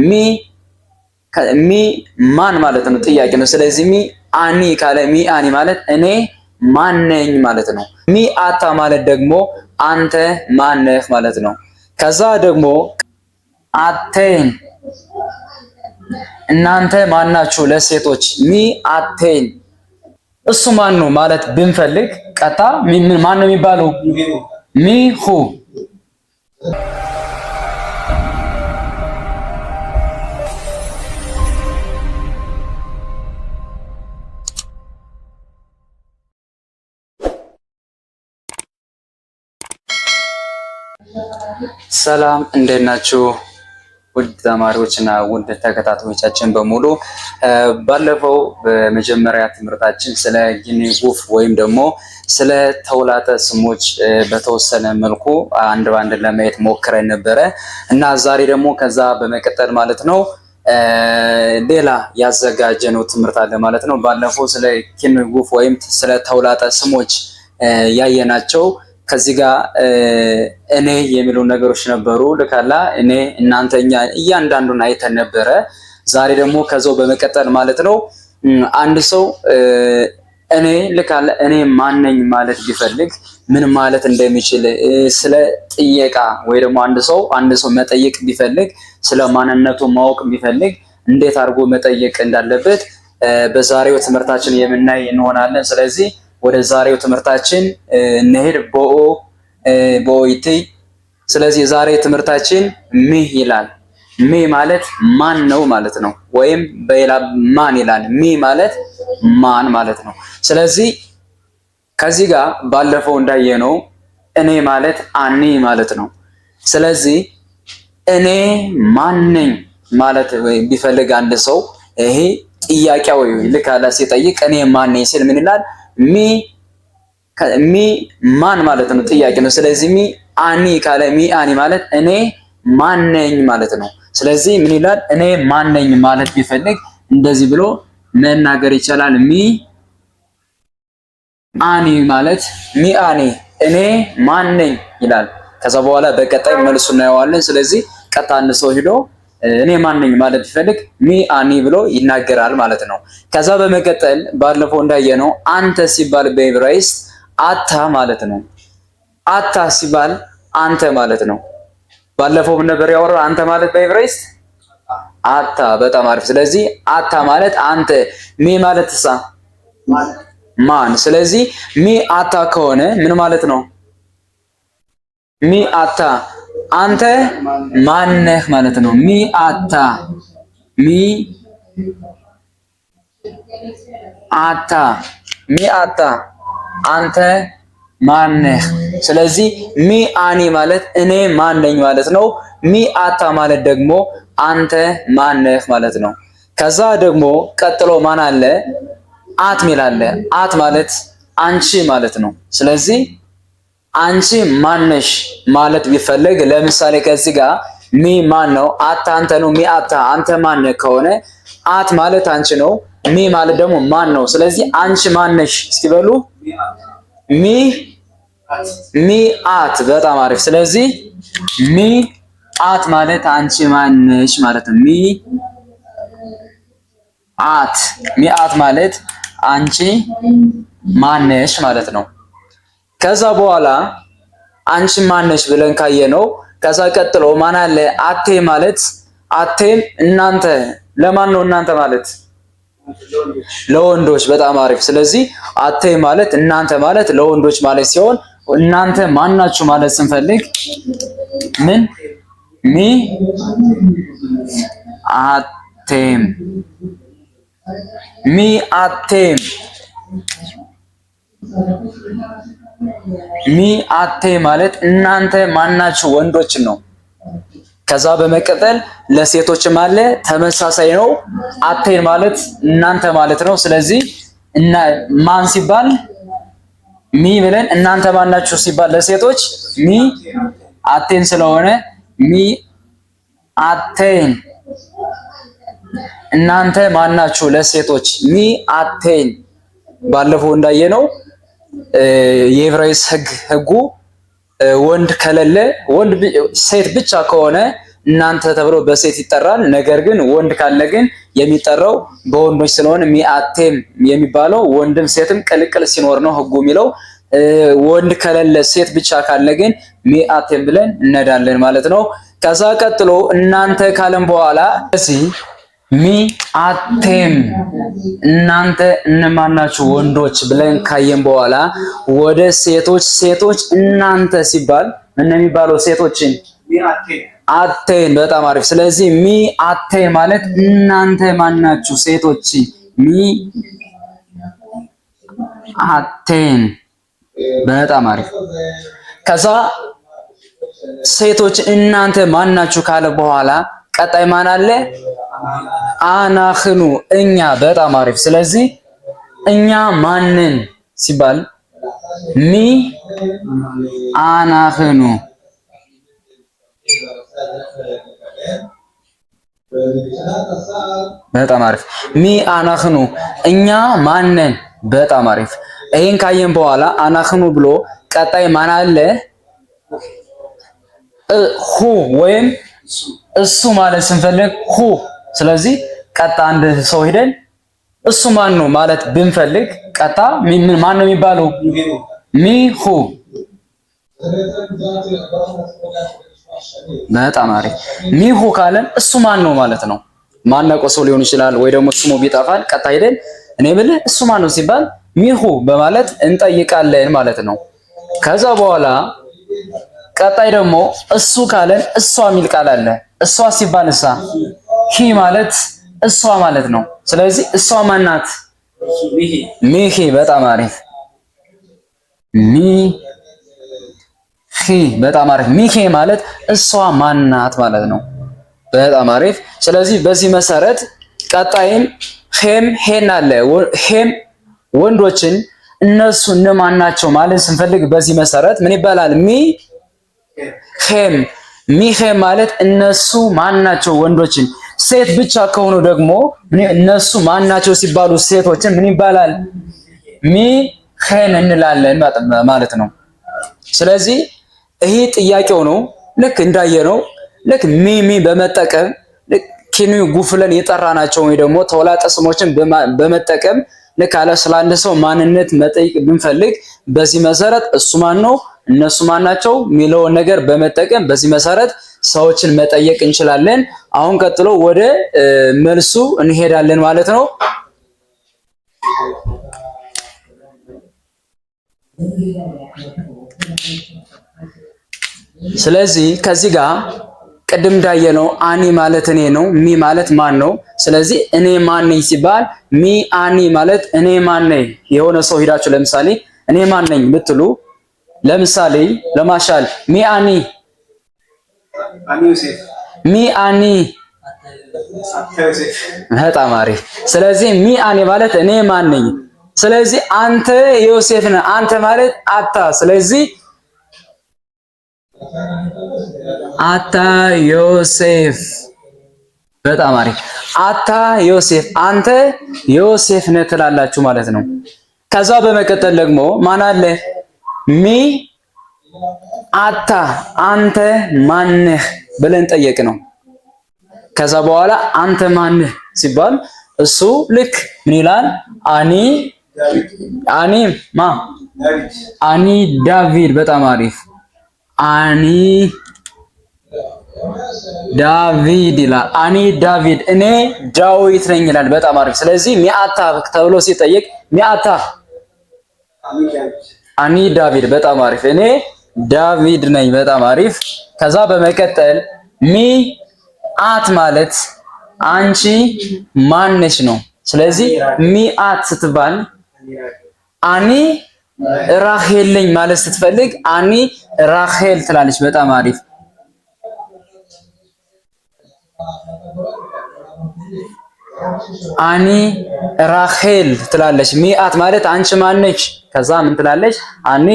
ሚ ሚ ማን ማለት ነው ጥያቄ ነው። ስለዚህ ሚ አኒ ካለ ሚ አኒ ማለት እኔ ማነኝ ማለት ነው። ሚ አታ ማለት ደግሞ አንተ ማነህ ማለት ነው። ከዛ ደግሞ አቴን እናንተ ማናችሁ ለሴቶች ሚ አቴን እሱ ማን ነው ማለት ብንፈልግ ቀጣ ማን ነው የሚባለው? ሚሁ ሰላም እንዴት ናችሁ? ውድ ተማሪዎችና ውድ ተከታታዮቻችን በሙሉ ባለፈው በመጀመሪያ ትምህርታችን ስለ ጊኒ ጉፍ ወይም ደግሞ ስለ ተውላጠ ስሞች በተወሰነ መልኩ አንድ ባንድ ለማየት ሞክረን ነበረ እና ዛሬ ደግሞ ከዛ በመቀጠል ማለት ነው ሌላ ያዘጋጀነው ትምህርት አለ ማለት ነው። ባለፈው ስለ ጊኒ ጉፍ ወይም ስለ ተውላጠ ስሞች ያየናቸው ከዚህ ጋር እኔ የሚሉ ነገሮች ነበሩ። ልካላ እኔ እናንተኛ እያንዳንዱን አይተን ነበረ። ዛሬ ደግሞ ከዛው በመቀጠል ማለት ነው አንድ ሰው እኔ ልካላ እኔ ማነኝ ማለት ቢፈልግ ምን ማለት እንደሚችል ስለ ጥየቃ ወይ ደግሞ አንድ ሰው መጠየቅ ቢፈልግ ስለ ማንነቱ ማወቅ ቢፈልግ እንዴት አድርጎ መጠየቅ እንዳለበት በዛሬው ትምህርታችን የምናይ እንሆናለን። ስለዚህ ወደ ዛሬው ትምህርታችን እንሄድ። ቦኢቲ ስለዚህ ዛሬ ትምህርታችን ሚ ይላል። ሚ ማለት ማን ነው ማለት ነው። ወይም በሌላ ማን ይላል። ሚ ማለት ማን ማለት ነው። ስለዚህ ከዚህ ጋር ባለፈው እንዳየነው እኔ ማለት አኒ ማለት ነው። ስለዚህ እኔ ማን ነኝ ማለት ቢፈልግ አንድ ሰው ይሄ ጥያቄው ልካላ ሲጠይቅ እኔ ማን ነኝ ሲል ምን ይላል? ሚ ማን ማለት ነው ጥያቄ ነው። ስለዚህ ሚ አኒ ካለ ሚ አኒ ማለት እኔ ማን ነኝ ማለት ነው። ስለዚህ ምን ይላል? እኔ ማን ነኝ ማለት ቢፈልግ እንደዚህ ብሎ መናገር ይችላል። ሚ አኒ ማለት ሚ አኒ እኔ ማን ነኝ ይላል። ከዛ በኋላ በቀጣይ መልሱ እናየዋለን። ስለዚህ ቀጣን ሰው ሄዶ እኔ ማን ነኝ ማለት ቢፈልግ ሚ አኒ ብሎ ይናገራል ማለት ነው። ከዛ በመቀጠል ባለፈው እንዳየነው አንተ ሲባል በዕብራይስጥ አታ ማለት ነው። አታ ሲባል አንተ ማለት ነው። ባለፈው ነበር ያወራው አንተ ማለት በዕብራይስጥ አታ። በጣም አሪፍ። ስለዚህ አታ ማለት አንተ፣ ሚ ማለት ማን። ስለዚህ ሚ አታ ከሆነ ምን ማለት ነው? ሚ አታ አንተ ማነህ ማለት ነው። ሚ አታ ሚ አታ ሚ አታ አንተ ማነህ። ስለዚህ ሚ አኒ ማለት እኔ ማነኝ ማለት ነው። ሚ አታ ማለት ደግሞ አንተ ማነህ ማለት ነው። ከዛ ደግሞ ቀጥሎ ማን አለ? አት ሚል አለ። አት ማለት አንቺ ማለት ነው። ስለዚህ አንቺ ማነሽ ማለት ቢፈልግ ለምሳሌ ከዚህ ጋር ሚ ማን ነው? አታ አንተ ነው። ሚ አታ አንተ ማነህ ከሆነ አት ማለት አንቺ ነው። ሚ ማለት ደግሞ ማን ነው። ስለዚህ አንቺ ማነሽ እስኪ በሉ ሚ አት። በጣም አሪፍ። ስለዚህ ሚ አት ማለት አንቺ ማነሽ ማለት ነው። ሚ አት ማለት አንቺ ማነሽ ማለት ነው። ከዛ በኋላ አንቺ ማነሽ ብለን ካየነው ከዛ ቀጥሎ ማን አለ? አቴ ማለት አቴም እናንተ። ለማን ነው እናንተ ማለት? ለወንዶች። በጣም አሪፍ። ስለዚህ አቴ ማለት እናንተ ማለት ለወንዶች ማለት ሲሆን እናንተ ማናችሁ ማለት ስንፈልግ ምን ሚ አቴም ሚ አቴም ሚ አቴ ማለት እናንተ ማናችሁ ወንዶችን ነው። ከዛ በመቀጠል ለሴቶችም አለ ተመሳሳይ ነው። አቴን ማለት እናንተ ማለት ነው። ስለዚህ እና ማን ሲባል ሚ ብለን እናንተ ማናችሁ ሲባል ለሴቶች ሚ አቴን ስለሆነ ሚ አቴን እናንተ ማናችሁ ለሴቶች ሚ አቴን። ባለፈው እንዳየነው የዕብራይስጥ ህጉ ወንድ ከሌለ ሴት ብቻ ከሆነ እናንተ ተብሎ በሴት ይጠራል። ነገር ግን ወንድ ካለ ግን የሚጠራው በወንዶች ስለሆነ ሚአቴም የሚባለው ወንድም ሴትም ቅልቅል ሲኖር ነው ህጉ የሚለው። ወንድ ከሌለ ሴት ብቻ ካለ ግን ሚአቴም ብለን እንሄዳለን ማለት ነው። ከዛ ቀጥሎ እናንተ ካለም በኋላ እዚህ ሚአቴም እናንተ እነማን ናችሁ ወንዶች ብለን ካየን በኋላ ወደ ሴቶች እናንተ ሲባል ምን የሚባለው ሴቶችን አቴን። በጣም አሪፍ። ስለዚህ ሚአቴን ማለት እናንተ ማናችሁ ሴቶች ሚአቴን። በጣም አሪፍ። ከዛ ሴቶች እናንተ ማናችሁ ካለ በኋላ ቀጣይ ማን አለ? አናኽኑ እኛ። በጣም አሪፍ። ስለዚህ እኛ ማንን ሲባል ሚ አናኽኑ። በጣም አሪፍ። ሚ አናኽኑ እኛ ማንን። በጣም አሪፍ። ይሄን ካየን በኋላ አናኽኑ ብሎ ቀጣይ ማን አለ? ሁ ወይም እሱ ማለት ስንፈልግ ሁ። ስለዚህ ቀጣ አንድ ሰው ሄደን እሱ ማን ነው ማለት ብንፈልግ ቀጣ ማን ነው የሚባለው? ሚሁ። በጣም አሪፍ። ሚሁ ካለን እሱ ማን ነው ማለት ነው። ማናውቀው ሰው ሊሆን ይችላል ወይ ደግሞ ስሙ ቢጠፋን ቀጣ ሄደን እኔ ብልህ እሱ ማን ነው ሲባል ሚሁ በማለት እንጠይቃለን ማለት ነው። ከዛ በኋላ ቀጣይ ደግሞ እሱ ካለን እሷ የሚል ቃል አለ። እሷ ሲባል እሷ ሂ ማለት እሷ ማለት ነው። ስለዚህ እሷ ማናት? ሚሂ። በጣም አሪፍ። ሚሂ። በጣም አሪፍ። ሚሂ ማለት እሷ ማናት ማለት ነው። በጣም አሪፍ። ስለዚህ በዚህ መሰረት ቀጣይም ሄም ሄን አለ። ሄም ወንዶችን እነሱ እነማን ናቸው ማለት ስንፈልግ በዚህ መሰረት ምን ይባላል? ሄም ሚሄም ማለት እነሱ ማናቸው ወንዶችን። ሴት ብቻ ከሆኑ ደግሞ እነሱ ማናቸው ሲባሉ ሴቶችን ምን ይባላል? ሚሄን እንላለን ማለት ነው። ስለዚህ ይሄ ጥያቄው ነው። ልክ እንዳየነው ልክ ሚሚ በመጠቀም ኪኒ ጉፍለን የጠራናቸው ወይ ደግሞ ተወላጠ ስሞችን በመጠቀም ልክ አለ ስላንድ ሰው ማንነት መጠየቅ ብንፈልግ በዚህ መሰረት እሱ ማን ነው እነሱ ማን ናቸው የሚለውን ነገር በመጠቀም በዚህ መሰረት ሰዎችን መጠየቅ እንችላለን። አሁን ቀጥሎ ወደ መልሱ እንሄዳለን ማለት ነው። ስለዚህ ከዚህ ጋር ቅድም እንዳየነው አኒ ማለት እኔ ነው። ሚ ማለት ማን ነው። ስለዚህ እኔ ማን ነኝ ሲባል ሚ አኒ ማለት እኔ ማን ነኝ። የሆነ ሰው ሄዳችሁ ለምሳሌ እኔ ማን ነኝ ብትሉ ለምሳሌ ለማሻል ሚ አኒ በጣም አሪፍ። ስለዚህ ሚ አኒ ማለት እኔ ማን ነኝ። ስለዚህ አንተ ዮሴፍ ነህ። አንተ ማለት አታ። ስለዚህ አታ ዮሴፍ። በጣም አሪፍ። አታ ዮሴፍ፣ አንተ ዮሴፍ ነህ ትላላችሁ ማለት ነው። ከዛ በመቀጠል ደግሞ ማን አለ? ሚ አታ፣ አንተ ማነህ ብለን ጠየቅ ነው። ከዛ በኋላ አንተ ማነህ ሲባል እሱ ልክ ምን ይላል? አኒ ዳቪድ። በጣም አሪፍ። አኒ ዳቪድ ይላል። አኒ ዳቪድ፣ እኔ ዳዊት ነኝ ይላል። በጣም አሪፍ። ስለዚህ ሚአታ ተብሎ ሲጠየቅ ሚአታ አኒ ዳቪድ። በጣም አሪፍ። እኔ ዳቪድ ነኝ። በጣም አሪፍ። ከዛ በመቀጠል ሚአት ማለት አንቺ ማነሽ ነው። ስለዚህ ሚአት ስትባል አኒ ራሄል ነኝ ማለት ስትፈልግ አኒ ራሄል ትላለች። በጣም አሪፍ። አኒ ራሄል ትላለች። ሚአት ማለት አንቺ ማነች? ከዛ ምን ትላለች? አኒ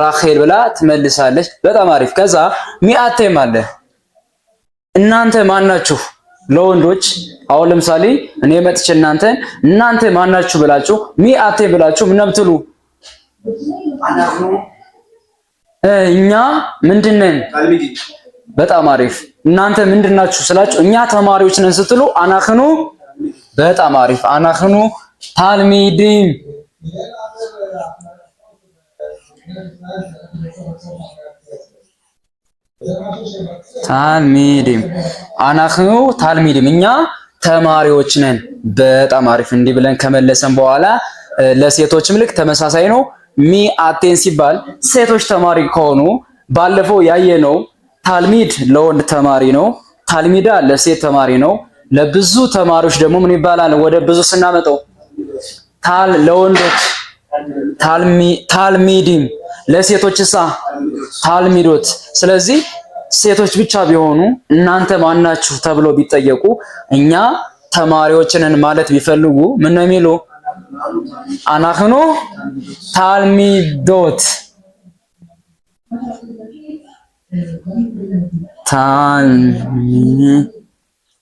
ራሄል ብላ ትመልሳለች። በጣም አሪፍ። ከዛ ሚአቴም አለ። እናንተ ማናችሁ ለወንዶች አሁን ለምሳሌ እኔ መጥቼ እናንተ ማናችሁ ብላችሁ ሚአቴ ብላችሁ ምን ብትሉ እኛ ምንድነን? በጣም አሪፍ። እናንተ ምንድናችሁ ስላችሁ እኛ ተማሪዎች ነን ስትሉ አናኽኑ በጣም አሪፍ። አናኽኑ ታልሚዲም ታልሚዲም አናኽኑ ታልሚዲም እኛ ተማሪዎች ነን። በጣም አሪፍ። እንዲህ ብለን ከመለሰን በኋላ ለሴቶችም ልክ ተመሳሳይ ነው። ሚ አቴን ሲባል ሴቶች ተማሪ ከሆኑ ባለፈው ያየነው ታልሚድ ለወንድ ተማሪ ነው፣ ታልሚዳ ለሴት ተማሪ ነው። ለብዙ ተማሪዎች ደግሞ ምን ይባላል? ወደ ብዙ ስናመጣው ለወንዶች ታልሚዲም፣ ለሴቶችሳ ታልሚዶት። ስለዚህ ሴቶች ብቻ ቢሆኑ እናንተ ማናችሁ ተብሎ ቢጠየቁ እኛ ተማሪዎችንን ማለት ቢፈልጉ ምን ነው የሚሉ? አናኽኑ ታልሚዶት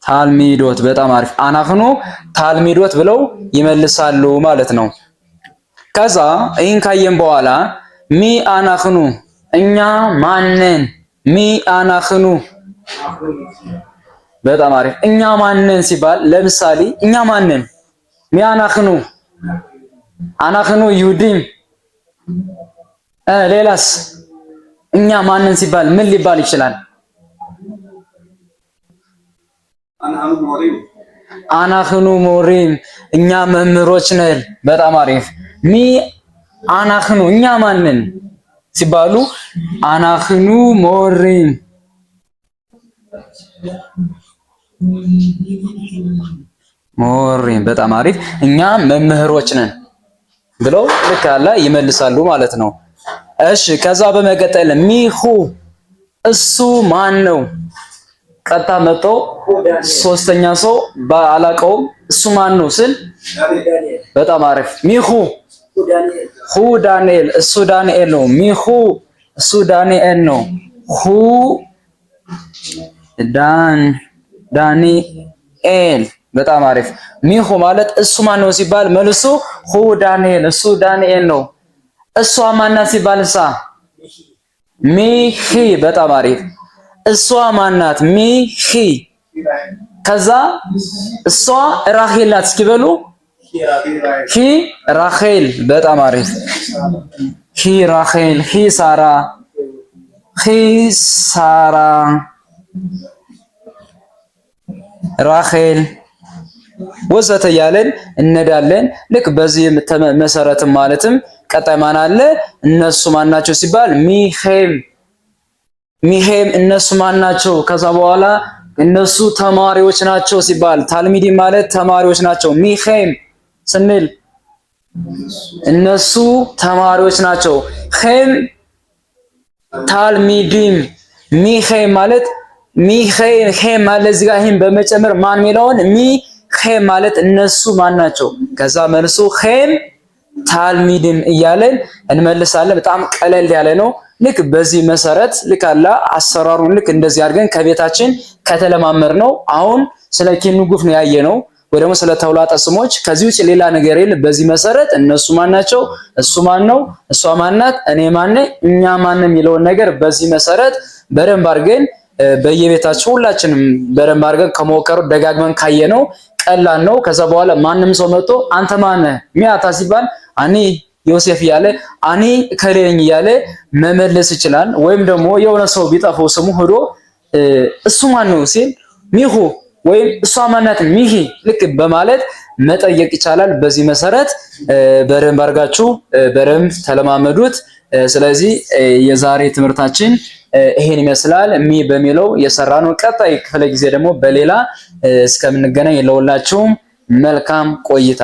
ታልሚዶት። በጣም አሪፍ። አናኽኑ ታልሚዶት ብለው ይመልሳሉ ማለት ነው። ከዛ ይህን ካየን በኋላ ሚ አናኽኑ እኛ ማነን? ሚ አናኽኑ በጣም አሪፍ። እኛ ማነን ሲባል ለምሳሌ እኛ ማነን? ሚ አናኽኑ አናኽኑ ይሁዲም። ሌላስ እኛ ማነን ሲባል ምን ሊባል ይችላል? አናኽኑ ሞሪም እኛ መምህሮች ነን። በጣም አሪፍ። ሚ አናኽኑ እኛ ማነን ሲባሉ አናኽኑ ሞሪም ሞሪም። በጣም አሪፍ። እኛ መምህሮች ነን ብለው ልክ አለ ይመልሳሉ ማለት ነው። እሺ ከዛ በመቀጠል ሚሁ እሱ ማን ነው? ቀጣ መጥቶ ሶስተኛ ሰው ባላቀውም እሱ ማን ነው ስል በጣም አሪፍ። ሚሁ ሁ ዳንኤል እሱ ዳንኤል ነው። ሚሁ እሱ ዳንኤል ነው። ሁ ዳንኤል በጣም አሪፍ። ሚሁ ማለት እሱ ማን ነው ሲባል መልሱ ሁ ዳንኤል እሱ ዳንኤል ነው። እሷ ማናት ሲባልሳ ሚሂ በጣም አሪፍ። እሷ ማናት? ሚሂ። ከዛ እሷ ራሄል ናት እስኪበሉ ሂ ራሄል በጣም አሪፍ። ሂ ራሄል፣ ሂ ሳራ፣ ሂ ሳራ፣ ራሄል ወዘተ እያለን እንሄዳለን። ልክ በዚህ መሰረትም ማለትም ቀጣይ ማን አለ? እነሱ ማናቸው ሲባል ሚሄም እነሱ ማናቸው። ከዛ በኋላ እነሱ ተማሪዎች ናቸው ሲባል ታልሚዲ ማለት ተማሪዎች ናቸው። ሚሄም ስንል እነሱ ተማሪዎች ናቸው። ሄም ታልሚዲም ሚሄም ማለት ሚሄም ማለት እዚህ ጋር ይሄን በመጨመር ማን የሚለውን ሚሄም ማለት እነሱ ማን ናቸው። ከዛ መልሱ ሄም ታልሚድም እያለን እንመልሳለን። በጣም ቀለል ያለ ነው። ልክ በዚህ መሰረት ልክ አላ አሰራሩን ልክ እንደዚህ አድርገን ከቤታችን ከተለማመር ነው። አሁን ስለ ኪንጉፍ ነው ያየነው ወይ ደግሞ ስለ ተውላጠ ስሞች። ከዚህ ውጭ ሌላ ነገር የለም። በዚህ መሰረት እነሱ ማን ናቸው፣ እሱ ማን ነው፣ እሷ ማናት፣ እኔ ማን ነኝ፣ እኛ ማን ነን የሚለውን ነገር በዚህ መሰረት በደንብ አድርገን በየቤታችን ሁላችንም በደንብ አድርገን ከሞከሩ ደጋግመን ካየነው ቀላል ነው። ከዛ በኋላ ማንም ሰው መጥቶ አንተ ማን ነህ ሚያታ ሲባል አኒ ዮሴፍ እያለ አኒ ከሌኝ እያለ መመለስ ይችላል። ወይም ደግሞ የሆነ ሰው ቢጠፋው ስሙ ሄዶ እሱ ማን ነው ሲል ሚሁ ወይም እሷ ማናት ሚሂ ልክ በማለት መጠየቅ ይቻላል። በዚህ መሰረት በደንብ አድርጋችሁ በደንብ ተለማመዱት። ስለዚህ የዛሬ ትምህርታችን ይሄን ይመስላል። ሚ በሚለው የሰራነው ቀጣይ ክፍለ ጊዜ ደግሞ በሌላ እስከምንገናኝ ለሁላችሁም መልካም ቆይታ